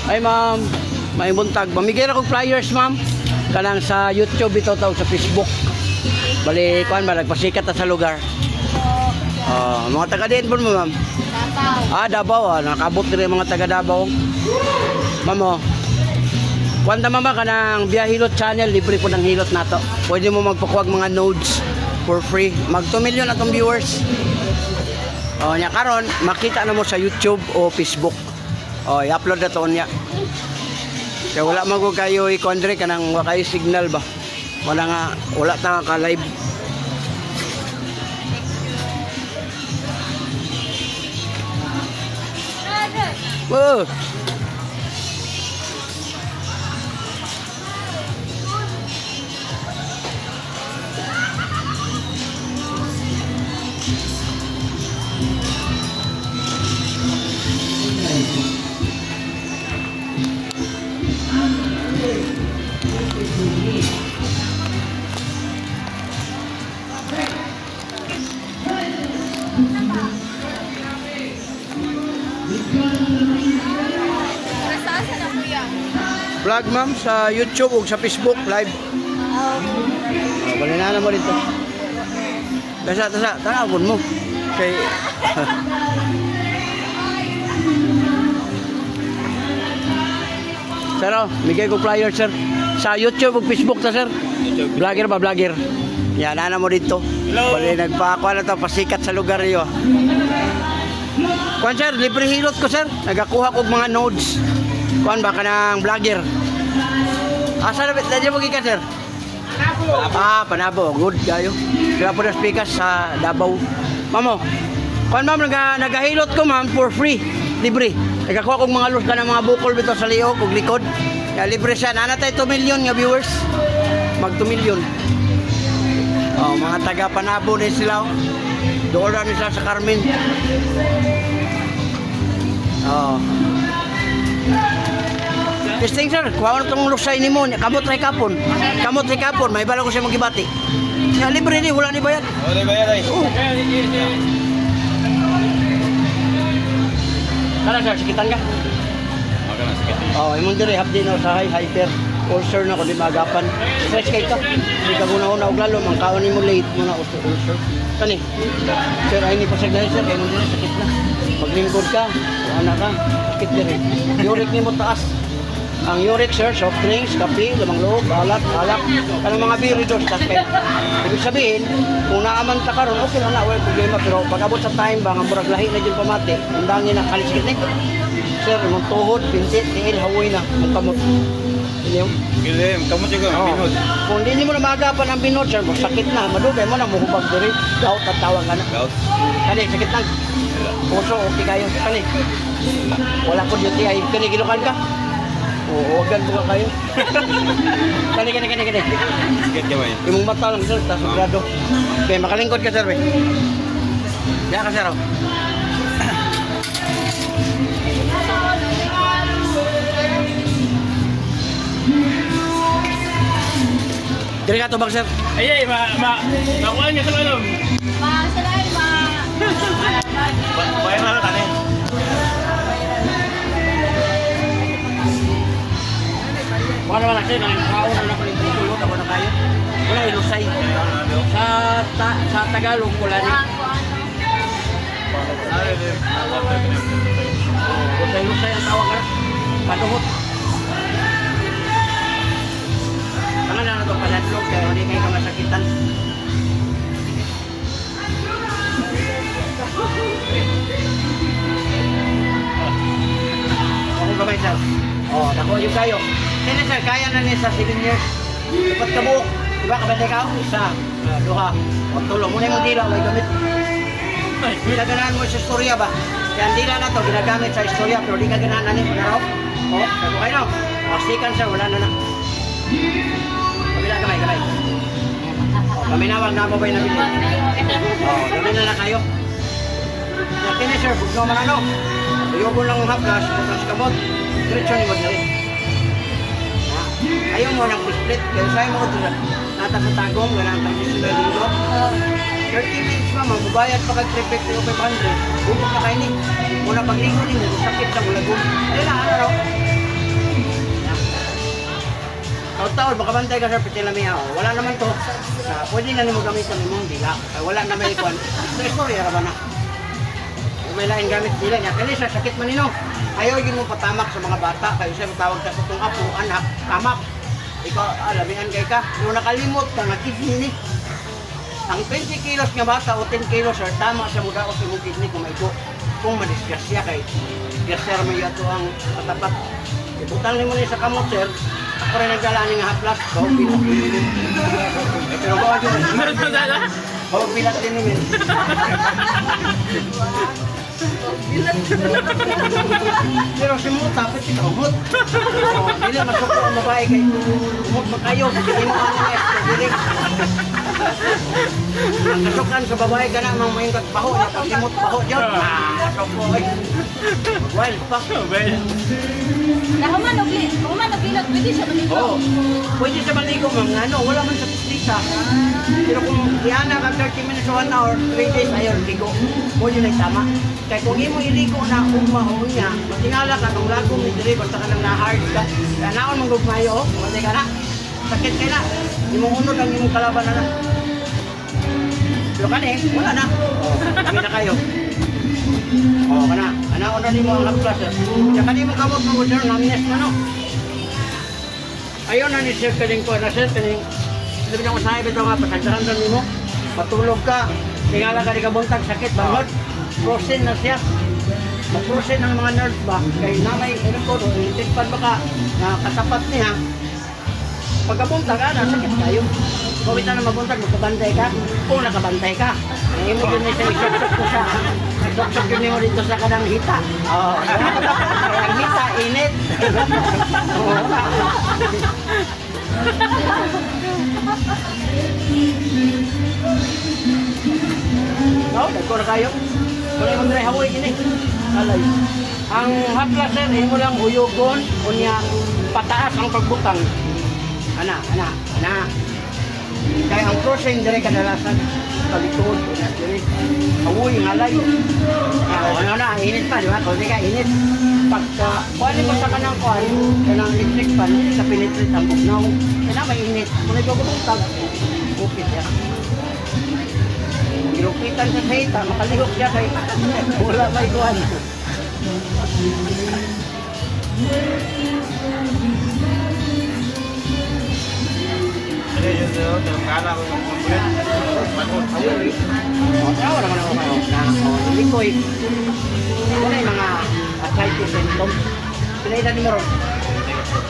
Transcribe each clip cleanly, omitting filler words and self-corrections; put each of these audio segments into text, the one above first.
Ay ma'am, may buntag. Mamigay ra kog flyers ma'am. Kanang sa YouTube ito tawag sa Facebook. Bali kuan ba nagpasikat ta sa lugar. Mga taga diin po mo ma'am. Davao. Nakabot din mga taga Davao. Ma'am oh. Kuwanta mama ka ng Biyahilot channel, libre po ng hilot nato. Pwede mo magpakuwag mga nodes for free. Mag 2 million atong viewers. Nya karon makita na mo sa YouTube o Facebook. I-upload na to niya. Kaya wala mago kayo i-kondre kanang wa kayo signal ba. Wala ta ka live. Whoa. Vlog ma'am sa YouTube o sa Facebook live. Bali na mo dito. Tanawon mo. Kay Sir, bigay ko flyer sir. Sa YouTube o Facebook ta sir. Vlogger ba vlogger? Yan ana mo dito. Bali nagpakuha na to pasikat sa lugar niyo. Kuan sir, libre hilot ko sir. Nagakuha ko mga nodes. Kuan ba kanang vlogger? Asa na dito mo gikan sir? Panabo. Good kayo. Sila po na speakers sa Davao. Mamo. Kuan ma'am nagahilot ko ma'am for free. Libre. Nagakuha kong mga luz ka ng mga bukol bito sa liog ug likod. Ya libre siya. Nana tayo 2 million nga viewers. Mag 2 million. Mga taga Panabo din sila. Doon na sila sa Carmen. Testing sir, kuha na itong lusay ni mo. Kamot ray kapon. May bala ko siya magibati. Ya libre ni, wala ni bayad. Wala bayad ay. Kala sir, sikitan ka? Magana sikitan. Imong dire hapdi na sa hyper. Ulcer na ko di magapan. Stress kay ka. Di ka guna-una og lalo mang kaon nimo late mo na ulcer. Kani. Sir, ay ni pasagday sir kay mo dire sakit na. Maglingkod ka, ana ka, sakit dire. Uric nimo taas. Ang uric sir, soft drinks, kape, lamang loob, alak. Kanang mga beer dos tas kay. Ibig sabihin, kung naaman ta karon okay na wala problema pero pag abot sa time ba nga murag lahi na jud pamati, undangin na kaliskit ni. Sir, imong tuhod, pintit, tiil, hawoy na, mong kamot. Inyong? Gilim, kamu juga binod. Kung hindi mo na maagapan ang binod, sir, sakit na, madugay mo na, muhubag diri, gout at tawag ka na. Gout. Kani, sakit na. Puso, okay kayo. Kani, wala ko duty ay, kani, gilukan ka? Oo, wagan mo ka kayo. Kani. Sakit gamay. Imong mata lang, sir, tas grado. Okay, makalingkod ka, sir, be. Diyan ka, sir, oh. Diri ka to bang sir? Ay, makuha niya sa loob. Bayar na tani. Wala naman kasi nangkaon na naman yung tulot ako na kayo. Wala ilusay. Sa Tagalog wala ni. Lusay ang tawag ka. Panuhot. Tangan na ito paladlog kaya hindi kayo kamasakitan. Ako ba sir? Nakuha yung kayo. Sino sir, kaya na niya sa 7 years. Dapat kabuok. Diba kabantay ka? Isa, duha. O tulong. Muna yung dila, may gamit. Ginaganaan mo sa istorya ba? Kaya ang dila na to, ginagamit sa istorya pero di ka ganahan na niya. Naraw? Sabi kayo no? Stikan sir, wala na na. Kabila, kamay. Kami nawag na babay na bilhin. Dali na kayo. Kini sir, bugno man ano. Ayoko lang haplas, pagkas kamot. Diretso ni Madrid. Ayaw mo ng split, kaya sa'yo mo ito na. Nata sa tagong, ganang tagong sila dito. 30 minutes pa, magbabayad pa kag-tripit ko 500. Bukod na kayo ni. Muna pagligo din, sakit sa mulagong. Ayun na, ano raw? Taon-taon, makabantay ka sa pitilamiya. Wala naman to. Pwede na mo gamitan mo, dila. Wala na may kwan. So, story, ba na? May lain gamit nila niya. Kaya sa sakit man nino. Ayaw yun mo patamak sa mga bata. Kayo siya matawag ka sa itong apo, anak, tamak. Ikaw, alamihan kay ka. Nung nakalimot ka, nakidney ni. Ang 20 kilos nga bata o 10 kilos, sir, tama sa muda o sa mong kidney kung ito. Kung madisgrasya kay disgrasya may ato ang katapat. Ibutang ni mo sa kamot, sir. Ako rin nagdala nga haplas. Bawang pilat din nyo. Pero bawang yun. Bawang pilat din nyo. Pero si mo tapos si Kamot. Hindi masuk ang babae kay umot ba kayo? Hindi mo ano na direct. Kasukan sa babae ka na mang mayong kagbaho na pasimot baho dyan. Sokoy. Wild pa. Nahuman og bilog, pwede siya maligo. Oo. Pwede siya maligo ma'am. Ano, wala man sa pisita. Pero kung diyan ka 30 minutes o 1 hour, 3 days ayaw ligo. Pwede na tama. Kaya kung imo iligo na umahon niya, matingala ka kung lagong ni diri basta ka nang na-hard ka. Kaya naon mong gugmayo, matay ka na. Sakit ka na. Imong unod ang imong kalaban na na. Pero kani, wala na. Hindi na kayo. Kana. Anaon na nimo ang haplas. Kaya kani mo kamot mo sir, namines na no. Ayaw na ni sir kaling ko na sir kaling. Sabi niya ko sa ibig nga pasagdaran na nimo. Matulog ka. Tingala ka di ka buntag sakit bangod. Frozen na siya. Mag-frozen ang mga nerves ba? Kaya namay, ano ko, itikpan ba ka na katapat niya. Pagkabuntag ka na, sakit kayo. Kung ito na mabuntag, magkabantay ka. Kung nakabantay ka. Ngayon mo dun na siya isok-sok ko sa isok-sok yun mo dito sa kanang hita. Oo. Kaya ang hita, init. Oo. No, nagko na kayo. Kung yung mga hawoy ini, alay. Ang haplas sir, mo lang uyugon, kunya pataas ang pagbutang. Ana. Kaya ang crossing dire kadalasan palikod, dire. Hawoy ngalay. Ano na, init pa, di ba? Kung di ka init. Pagka, kuhanin mo sa kanang kuhan, kanang electric fan, sa penetrate ang bugnaw. Kaya may init. Kung ito bumutag, upit yan. Gilupitan sa hita, makalihok siya kay wala may kuhan. Ano yun sir? Kala ko yung kumplit. Tawa naman ako na likoy. Wala yung mga arthritis symptoms. Pinaida ni Moron.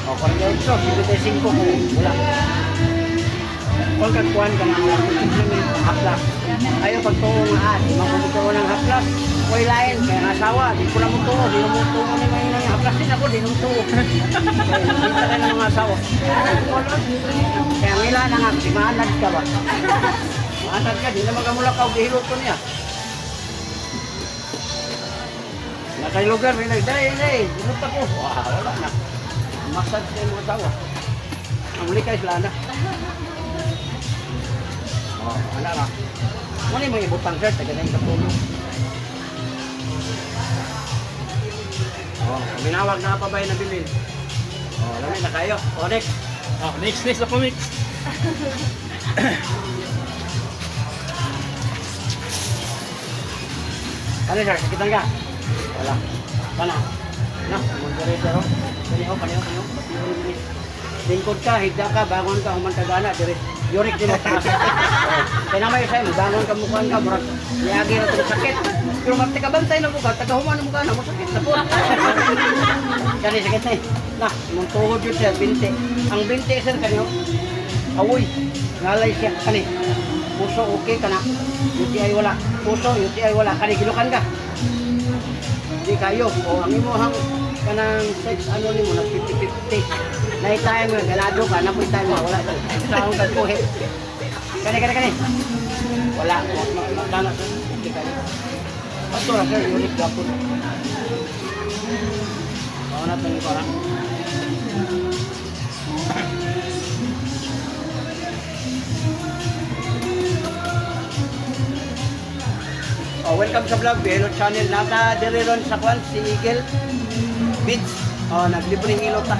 O, 48, 55 kung wala. Kung kagkuhan ka ng haplas. Ayaw pagtuo nga mabubutuo ng haplas. Huwag lain, kaya nasawa. Di ko na mutuo, di na mutuo ni mga haplas din ako, di na mutuo. Kita ka ng mga asawa. Kaya nila na nga, si maanad ka ba? Maanad ka, di na magamulakaw, gihilot ko niya. Nakay lugar, may nagday, hilot ako. Wala na. Maksad sa mga asawa. Ang likay sila na. Anak na. Ano yung mga ibutang sir? Taga na yung katulong. Minawag na pa ba yung nabilin? Lamay na kayo. Next. Next ako mix. Ano sir? Sakitan ka? Wala. Sana? Na? Magdari sir. Kaniyo. Lingkod ka, higda ka, bangon ka, humantagana. Yurik din mo taas. Kaya naman yung sa'yo, bangon ka mukhaan ka, murag niagi na itong sakit. Pero magtikabantay na mukha, tagahuman na mukha na, masakit na po. Kani, sakit na eh. Na, mong tuhod yun siya, binti. Ang binti sir, kanyo, awoy, ngalay siya, kani. Puso, okay ka na. UTI wala. Puso, UTI wala. Kani, gilukan ka. Hindi kayo. O, ang imuhang kanang sex, ano ni mo, na 50-50. Night time, ganado ka, napoy time mo, wala. Saan ka kuhi. Kani. Wala. Magdana sa hindi kayo. Pato na sir, ulit gapon. Baka natin yung parang. Welcome sa vlog, Hello Channel. Naka dire ron sa kwan, si Eagle Beach. Naglibre ng ilo ta.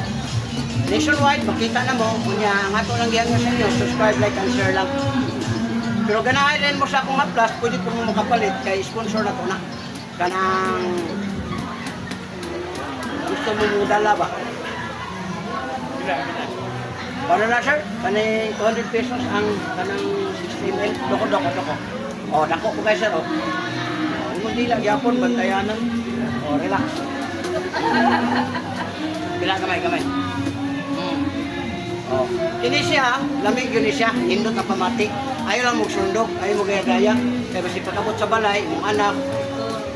nationwide, makita na mo, kunya, ang ato lang giyan nga sa inyo, subscribe, like, and share lang. Pero ganahan din mo sa akong Haplas, pwede ko mo makapalit, kay sponsor na to na. Kanang, gusto mo mo dala ba? Paano na sir? Kanang 200 pesos ang kanang 16 ml. Doko. O, dako ko kayo sir, o. Kung hindi lang, yapon, bantayanan. O, relax. Bila gamay. O, ini siya, lamig yun siya, hindot na pamati. Ayaw lang magsundok, ayaw mo gaya-gaya. Kaya basi pagkabot sa balay, mong anak,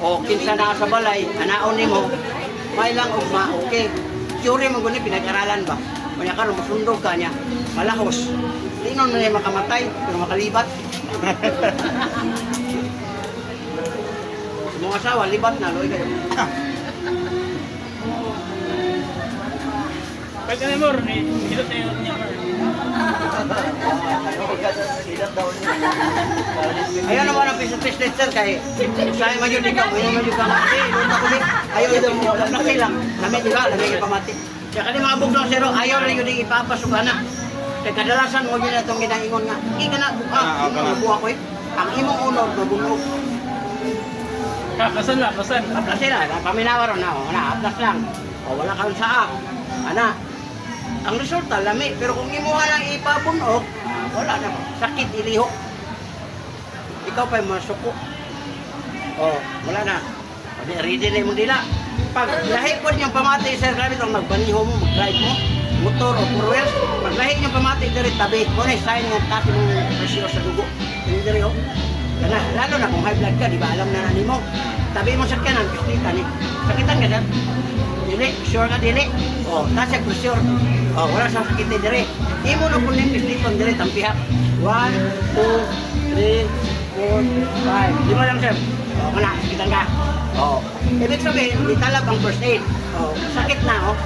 o kinsa na sa balay, anaon ni mo, may lang ugma, okay. Theory mo guni, pinag-aralan ba? Kanya ka, masundog ka niya, malahos. Tingnan mo niya makamatay, pero makalibat. Mga asawa, libat na, loy kayo. Pwede na more, hilot na yun niya. Ayaw naman ang piso-piso sir, kay sa'yo man yun ikaw, ayaw man yun pamati. Ayaw yun, laki lang. Lamig diba, lamig yung pamati. Kaya kani mga bugdong sir, ayaw rin yun yung ipapasok na. Kaya kadalasan mo yun itong ginaingon nga. Hindi ka na, buha ko eh. Ang imong unod, mabunog. Kasan. Aplas sila, paminawa ron na, aplas lang. O wala kang saa. Ana, ang resulta, lami. Pero kung imuha lang ipabunog, wala na. Sakit, ilihok. Ikaw pa'y masuko. O, wala na. Ready na yung dila. Pag lahik po niyong pamati, sir, grabe itong magbaniho mo, mag-drive mo, motor o four wheels. Pag lahik niyong pamati, diri tabi. Kung na, sign mo, kasi mong presyo sa dugo. Diri, o. Kana, lalo na kung high blood ka, di ba alam na nani mo. Tabi mo sa kanan, pislitan eh. Sakitan ka, sir. Dili, sure ka dili. O, tasya ko sure. O, wala sa sakit ni dili. Imo na po niyong pislitan dili, tampihak. 1, 2, 3, 4, 5. 5 lang, sir. O, wala, sakitan ka. O, ibig sabihin, italab ang first aid. O, sakit na, o.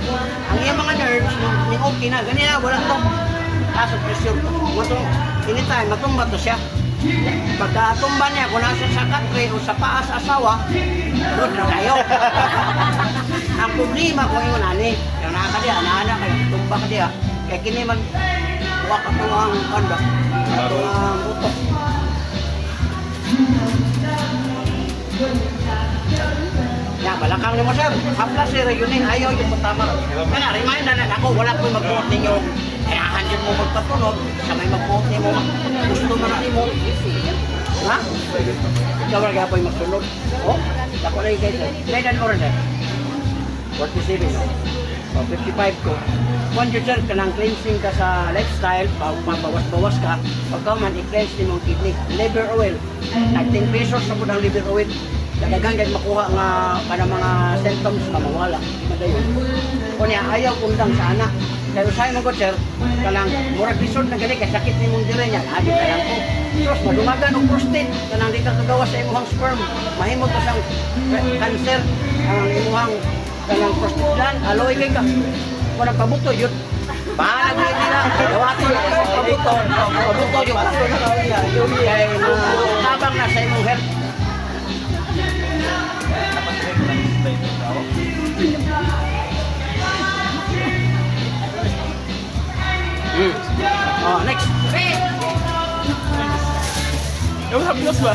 Ang iyong mga nerves, yung okay na. Ganyan na, wala to. Kaso pressure. Anytime, matumba to siya. Pagkatumba niya, kung nasa sa katre o sa paa sa asawa, good na kayo. Ang problema kung yung nani, yung nakakadiya, naanak kayo, tumba ka diya, kaya kini man, huwag ka ito ang kanda, ito ang utok. Ya, balakang ni mo sir, haplas sir, yun eh, ayaw yung patama. Kaya remind na ako, wala ko mag-buot ninyo. Kaya handin mo magpatunog, sa may mag-buot niyo mo, gusto mo na mo. Ha? Ikaw wala kaya po yung magsunod. Oh, ako na yung kayo. Kailan mo rin sir? 47 no? O, 55 ko. Kung yun sir, kanang cleansing ka sa lifestyle, pabawas-bawas ka, pagka man i-cleanse din mong kidney. Liver oil, 19 pesos sa po ng liver oil. Dadagang kahit makuha nga para mga symptoms na mawala. Madayon. Kung niya, ayaw kundang sa anak. Kaya usahay mo ko, sir, kanang murag lisod na gani, kaya sakit ni mong dire niya, adi ka lang ko. Tapos madumagan o prostate, kanang di ka kagawa sa imuhang sperm, mahimot ka sang cancer, kanang imuhang kanang prostate gland, aloy kay ka. Kung nagpabuto, yun. Bahala ko yun nila, gawato na ka sa pabuto yun. Kaya tabang na sa imong health. Oh, next. Yung haplos ba?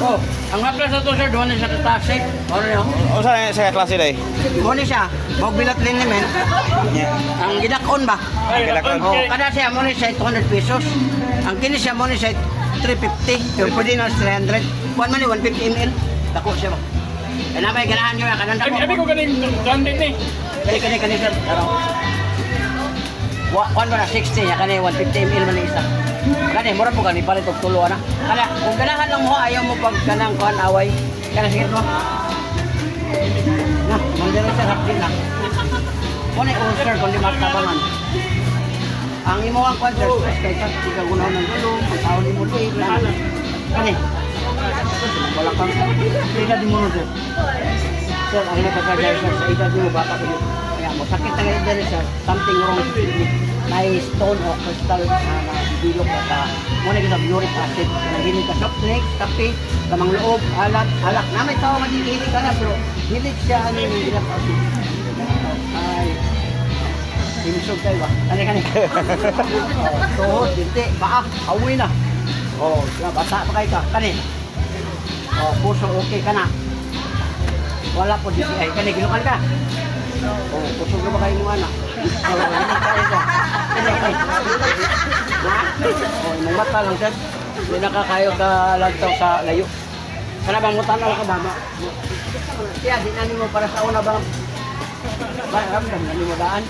Oh, ang haplas na to sir, doon na siya katase. Ano yun? O saan sa klase day? Muna siya, magbilat din naman. Ang gidakon ba? Gidakon. Oh, kada siya muna siya 200 pesos. Ang kini siya muna siya 350. Pero pwede na 300. Kuan man ni 150 ml. Dako siya ba? Kaya na ba yung ganahan nyo na kanang dako? Abi ko galing branded ni. Kani sir. Kuan ba na 60 niya, kani 150 ml man na isa. Kani, mura po kani palit og tulo ana. Kaya kung ganahan lang mo, ayaw mo pag kanang kuan away. Kaya sige mo. Na, mandira sir, hapin na. Kung ay ulcer, kung di matabangan. Ang imo ang kuan sir, stress kay sa ikaw gunaw ng tulong, ang tao ni mo luig lang. Kani. Wala kang edad mo no sir. Sir, ang nakakadaya sir, sa edad mo bata ko yun. Kaya mo, sakit na edad sir, something wrong with kidney. May stone o crystal na bilog ka muna kita uric acid. Nanghilig ka soft drinks, kape, tamang loob, alak. Na may tao maghihilig ka na, pero hilig siya ano yung ginap acid. Ay, Sinisog kayo ba? Kani. Tuhod, dinti, paa, awi na. Oh, basa pa kayo ka. Kani. Oh, puso okay ka na. Wala po dito. Ay, kani, ginukan ka. Oh, puso ka ba kayo nung anak? Oh, ginukan kayo ka. Kani. Ha? Oh, imong mata lang, sir. Hindi nakakayo ka lagtaw sa layo. Kana bang mutanaw ka ba? Kaya, di na mo para sa una bang ramdam na mo daan.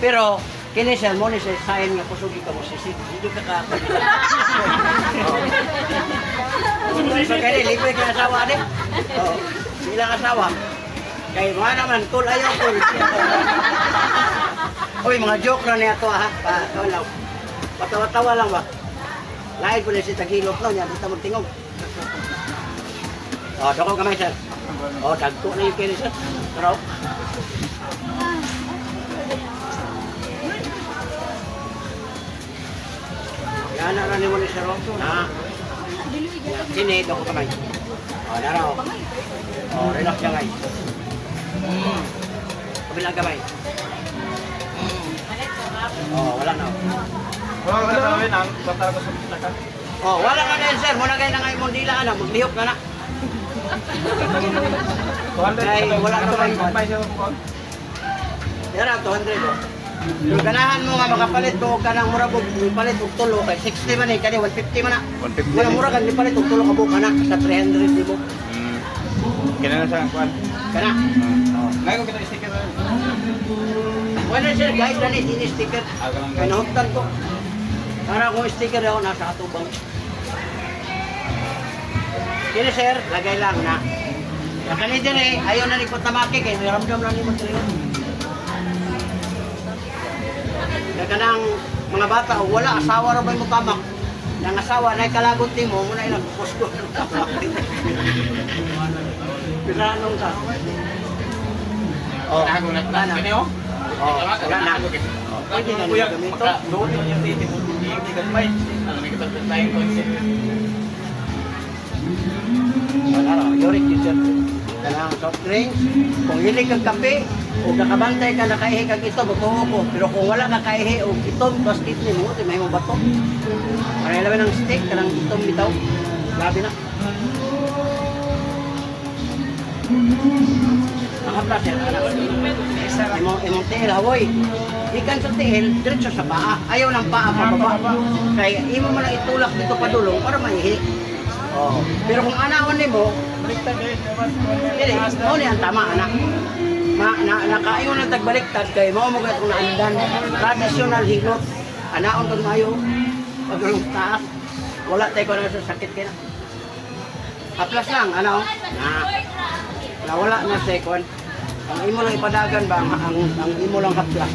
Pero, kini sir mo ni sa sign nga kusugi ka mo sisit. Hindi ka ka. So, kaya libre ka asawa din. Oh, bilang asawa. Kaya mga naman, cool ayaw cool. Uy, mga joke na niya to ha. Patawa-tawa lang ba? Lain ko na si Tagilok no, niya dito magtingog. Oh, doko kamay sir. Oh, dagko na yung kini sir. Pero, yan na ni mo ni sir. Na. Sini, doko kamay. Oh, naraw. Oh, relax lang ay. Kabilang kamay. Oh, wala na. Wala ka gawin ang batar ko sa pitaka. Oh, wala ka din sir. Muna kayo na ngayon mundila na. Maglihok ka na. Ay, wala ka ba yung may siya ko. Yan ang 200 oh. Yung ganahan mo nga makapalit ko ka ng mura kung palit og tulo kay 60 man eh, kani 150 man na. 150. Wala mura kan palit og tulo ka buka na sa 300 libo. Kailangan sa kuan. Kana. Ngayon ko kita sticker. Wala sir, guys, dali ini sticker. Kanahuktan ko. Para kung sticker daw nasa atubang. Kini sir, lagay lang na. Ya kani dire, ayaw na ni ko tamaki kay ramdam lang ni mo dire. Ya kanang mga bata wala asawa ra ba mo tamak. Nang asawa na kalagot nimo mo na ilang posko. Pinanong ta. Oh, Kani oh. oh, wala na. Pwede na niya gamito. Doon yung titik mo. Hindi ka may. Ano may kita tayo ko. Wala na, yurik yun sir. Kanang soft drinks, kung hilig kang kape, o nakabantay ka nakaihi kang ito, butuho ko. Pero kung wala nakaihi o itom, basket ni mo, may mong bato. Para ilaban ng steak, kanang itom bitaw. Grabe na. Ang hapla sir, anak. Imong tiil, hawoy. Ikan sa tiil, diretso sa paa. Ayaw ng paa pababa. Kaya imo man lang itulak dito padulong para maihi. Oh. Pero kung anahon nimo, dili, mo ni ang tama anak. Nakaingon ng tagbaliktad kay mao mo kung naandan traditional hilot. Anaon kung mayo pagulong taas. Wala tay ko na sa sakit kina. Haplas lang ano? Na wala na second. Ang imo lang ipadagan ba ang imo lang haplas.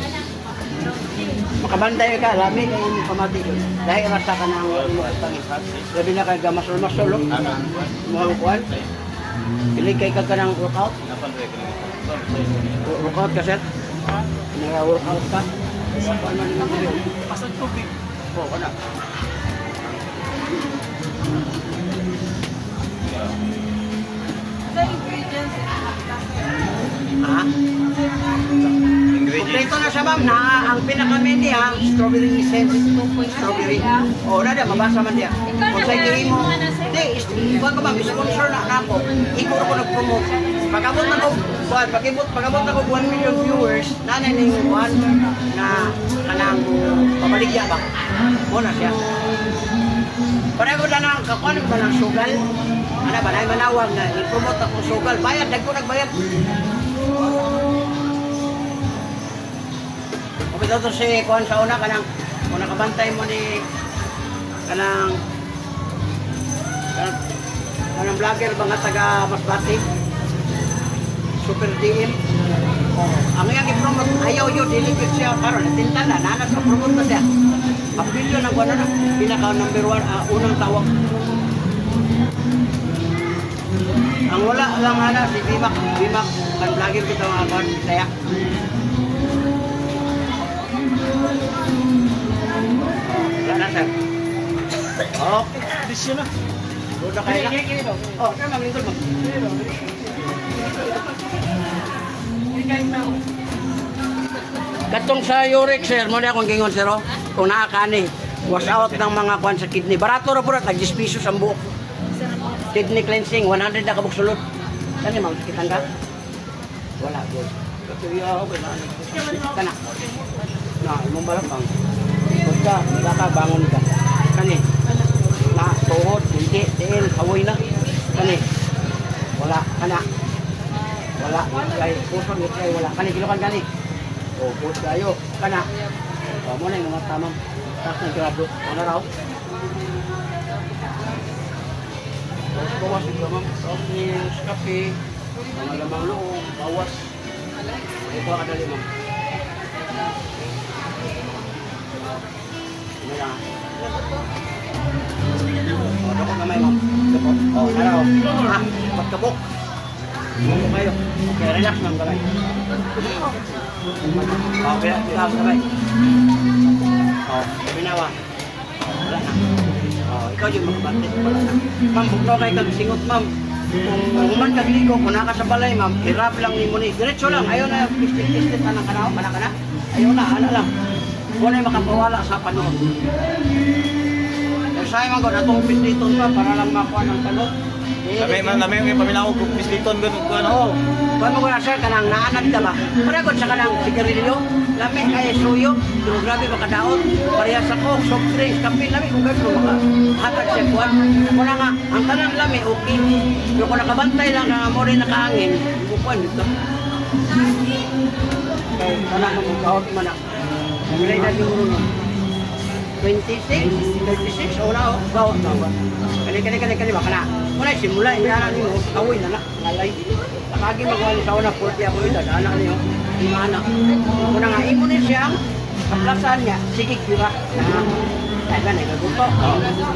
Makabantay ka, lami kay imong pamati. Dahil rasa ka ng imo tangi. Labi na kay gamasol-masol. Mo kuan. Pili kay ka kanang workout. Workout ka sir? Nag-workout ka? Kuan man nimo diri. Pasad tubig. Po kana. The ingredients Ha? Kompleto na siya ma'am na ang pinaka-main niya, strawberry essence, strawberry. O, na mabasa man niya. Kung sa ikili mo, hindi, iba ko ma'am, sponsor na ako. Ikaw ko nag-promote. Pag-abot na ko, pag-abot na ko 1 million viewers, nanay na yung one na kanang pamaligya ba? Muna siya. Pareho na lang, kakuan ba ng sugal? Ano ba, na manawag na i-promote ako sugal. Bayad, nagko nagbayad. Kapit ito si Kuan sa una kanang kung nakabantay mo ni kanang vlogger ba nga taga Masbate Super DM ang iyang i-promote ayaw yun diligid siya karon natinta na nanas sa promote na siya ang bilyon ng kuwan na pinaka number 1 unang tawag ang wala lang ana si Bimak kan vlogger kita mga kuwan saya Wala na, sir. Okay, bisyo na. Buda kayo na. Oh, sir, maglingkod mo. Hindi kayo na. Katong sa uric, sir, mo na akong gingon, sir, oh. Kung nakakani, wash out ng mga kwan sa kidney. Barato ra po na, tag 10 pesos ang buok. Kidney cleansing, 100 na kabuk sulod. Kani, ma'am, kitang ka? Wala, good. Okay na. Kana. Na, imong balak bang. Kung ka, bangon ka. Kani. Na, tuhod, hindi, tiil, kawoy na. Kani. Wala, kana. Wala, kay puso, kay wala. Kani, kilukan kani. O, good kayo. Kana. O, muna yung mga tamang. Tapos ng grado. Ano raw? Bawas ito, ma'am. Soft drinks, kape, mga lamang loob, bawas. Ito ang kadali, ma'am. Ano yan? O, dako kamay, ma'am. Dako. O, naraw. Ha? Pagkabok. Dako kayo. Okay, relax, ma'am, kamay. O, relax, kamay. O, binawa. O, wala na. Oh, ikaw yung magbantis, wala na. Ma'am, bukno kay kag singot, ma'am. Kung human kag ligo, kung naka sa balay, ma'am, hirap lang ni mo ni. Diretso lang, ayaw na, pistit-pistit na ng kanao, mana ka na. Ayaw na, ano lang. Kung na makapawala sa panahon. Kaya sa'yo man ko, natong pisliton pa, para lang makuha ng talot. Lami yung paminaw kung pisliton ganun ko ano. Oo. Kung mo ko na, sir, kanang naanad ka ba? Paragod sa kanang sigarilyo, lami kaya suyo, pero grabe makadaot. Pareha sa coke, soft drinks, kape, lami kung gano'n makahatag siya kuwan. Kung nga, ang kanang lami, okay. Pero kung nakabantay lang, nga mo rin nakaangin, bukuan dito. Kaya kanang magkahot mo na. Nagilay na yung runo. 26, 36, o na o, bawat bawat. Kani, baka na. Muna simula, inaana niyo, kawoy na na, nalay. Nakagi magwali sa una, 40 ako ito, anak niyo, 5 anak. Muna nga, imo niya siya, kaplasan niya, sige, kira. Kaya ganun, naguto.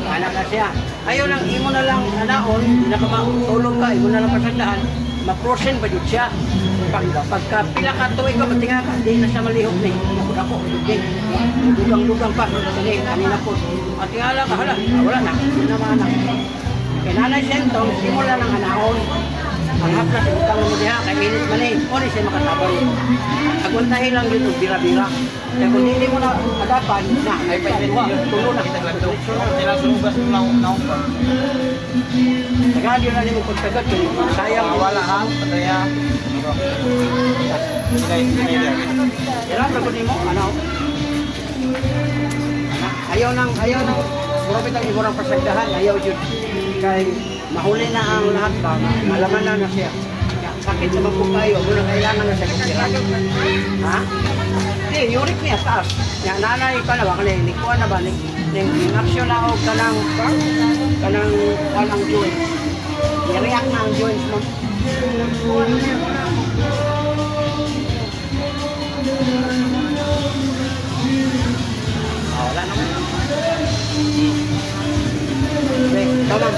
Anak na siya. Ayaw lang, imo na lang, anaon, nakamatulog ka, imo na lang pasagdahan, ma-prosen ba yun siya? Pagka pila ka tuwing ka, pati nga ka, hindi na siya malihok ni. Nakot ako, dugang-dugang pa. Kanina po. At nga lang, hala, wala na, hindi na maanak. Kaya nanay sentong, simula ng anaon. Ang haplas, utang mo diha, kay minit manin. O ni siya makatabay. Agwantahin lang yun, bira-bira. Kaya kung hindi mo na agapan, na, ay pa tulo na. Sila sulugas ng naong pa. Tagadyo na ni mo pagtagat, sayang. Wala ha, pataya. Ilan na ni mo, ano? Ayaw nang, grabe ang iborang pasagdahan, ayaw yun. Kay mahuli na ang lahat ba, malaman na siya. Sakit sa mga kayo, muna kailangan na siya kasiran. Ha? Hindi, uric niya, taas. Yan, nanay pa na ba, kanina, nikuha na ba, ning action na ako kanang joints. I-react na ang joints mo. Wala naman. Okay, tama.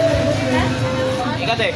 Ikat eh.